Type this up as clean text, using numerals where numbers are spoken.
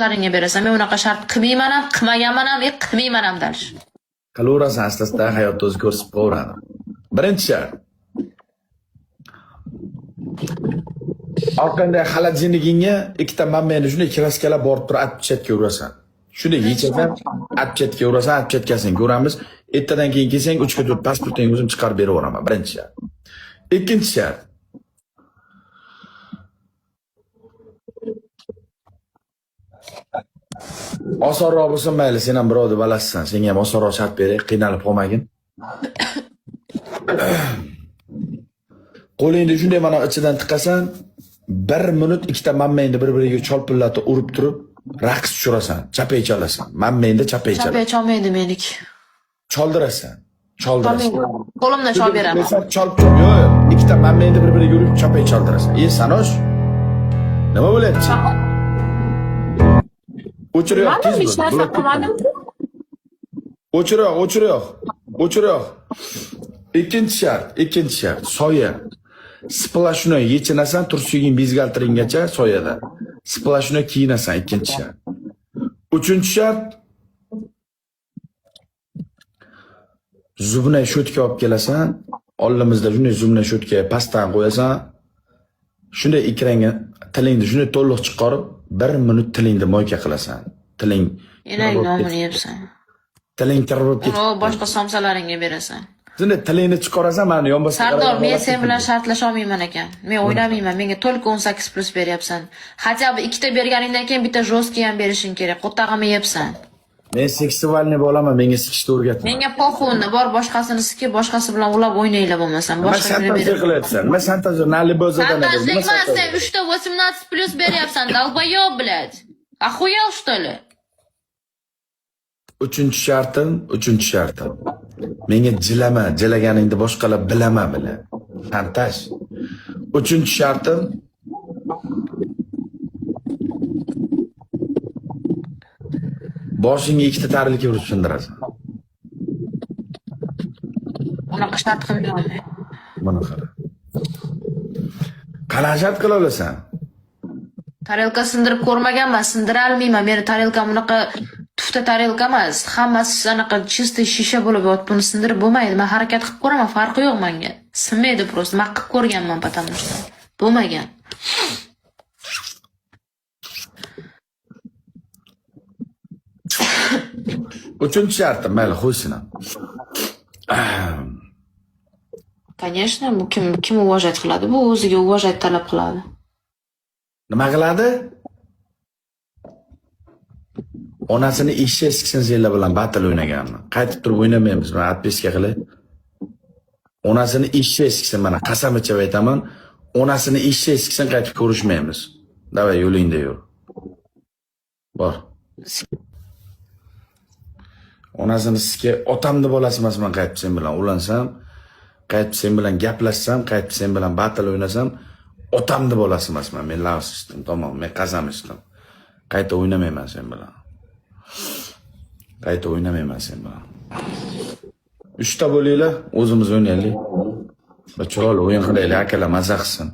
laringga berasan. Men unaqa shart qilmayman ham, qilmaganman ham, qilmayman ham dalish. Qilaverasan, asta-asta hayotda o'zi ko'rsatib qo'yaveradi. Birinchi shart. Orqangda xolodilnigingga ikkita mammani shunday kraskalar borib turib atchetga urasan. Shunday yechasan, atchetga urasan, atchetkasini ko'ramiz. Ertadan keyin kelsang 3 kun pasportingni o'zim chiqarib beraveraman. Birinchi shart. Ikkinchi shart. Osonroq bo'lsa mayli, sen ham birovni balassan. Senga ham osonroq shart beray, qiynalib qolmagin. Qo'lingni shunday mana ichidan tiqasan, 1 minut ikkita mammangni bir-biriga cholpillatib urib turib, raqs tushirasan, chapay chalasan. Mammangni chapay chalasan. Chapay chalmaydi meniki. Choldirasan. Choldirasan. Qo'limdan chalib beraman. Yo'q, ikkita mammangni bir-biriga urib chapay choldirasan. Sanosh. Nima bo'lyapti? O'chiriyoq tez bo'l. O'chiriyoq. Ikkinchi shart, soya. Splashni yechinasan, tursuging bezgaltiringgacha soyada. Splashni kiyinasan, ikkinchi shart. Uchinchi shart, zubnay shotka olib kelasan, oldimizda shunday zubnay shotka pastdan qo'yasan. Shunday ekranga tilingni shunday to'liq chiqarib, 1 minut tilingni moyka qilasan. Tiling Enak nomini yebsan. Tiling kirib ketadi. Boshqa somsalaringga berasan. Shunday tilingni chiqarasan, meni yonbosga. Sardor, men sen bilan shartlasha olmayman ekan. Men o'ynamayman. Menga to'liq 18+ beryapsan. Хотя бы ikkita berganingdan keyin bitta jostki ham berishing kerak. Qo'tag'imni yebsan. Men seksivalniy bo'laman, menga sikishni o'rgatma. Menga poxunni bor, boshqasini sikib, boshqasi bilan ulab o'ynaylar bo'lmasam, boshqa fantaziya qilyapsan. Men fantaziya nali bo'zadan. Fantaziya sen 3 ta 18+ beryapsan, dalboyob, блядь. Охуел, что ли? Uchinchi shartim. Menga jilama, jilaganingni boshqalar bilama bila. Fantash. Uchinchi shartim. Boshingga ikkita tarilka urib tushundirasan. Unaqa shart qilmayman. Mana qara. Qanaqa shart qila olasan? Tarelka sindirib ko'rmaganman, sindira olmayman. Meni tarelkam unaqa tufta tarelka emas. Hammasi anaqa чистый shisha bo'lib yotib, buni sindirib bo'lmaydi. Men harakat qilib ko'raman, farqi yo'q menga. Sinmaydi просто. Men qilib ko'rganman, потому что bo'lmagan. Uchinchi shartim, mayli, qo'ysin. Конечно, bu kim уважать qiladi? Bu o'ziga уважать talab qiladi. Nima qiladi? Onasini eshak siksinzlar bilan battle o'ynaganman. Qaytib turib o'ynamaymiz, men atpeska qilay. Onasini eshak siksin, mana qasam ichib aytaman, onasini eshak siksin qaytib ko'rishmaymiz. Davay, yo'lingda yur. Bor. Onasini sizga otamni bolasi emasman, qaytib sen bilan ulansam, qaytib sen bilan gaplashsam, qaytib sen bilan battle o'ynasam, otamni bolasi emasman. Men lavs ichdim, tamom, men qazam ichdim. Qayta o'ynamayman sen bilan. Qayta o'ynamayman sen bilan. 3 ta bo'linglar, o'zimiz o'ynaylik. Va chiroyli o'yin qilaylik, akalar maza qilsin.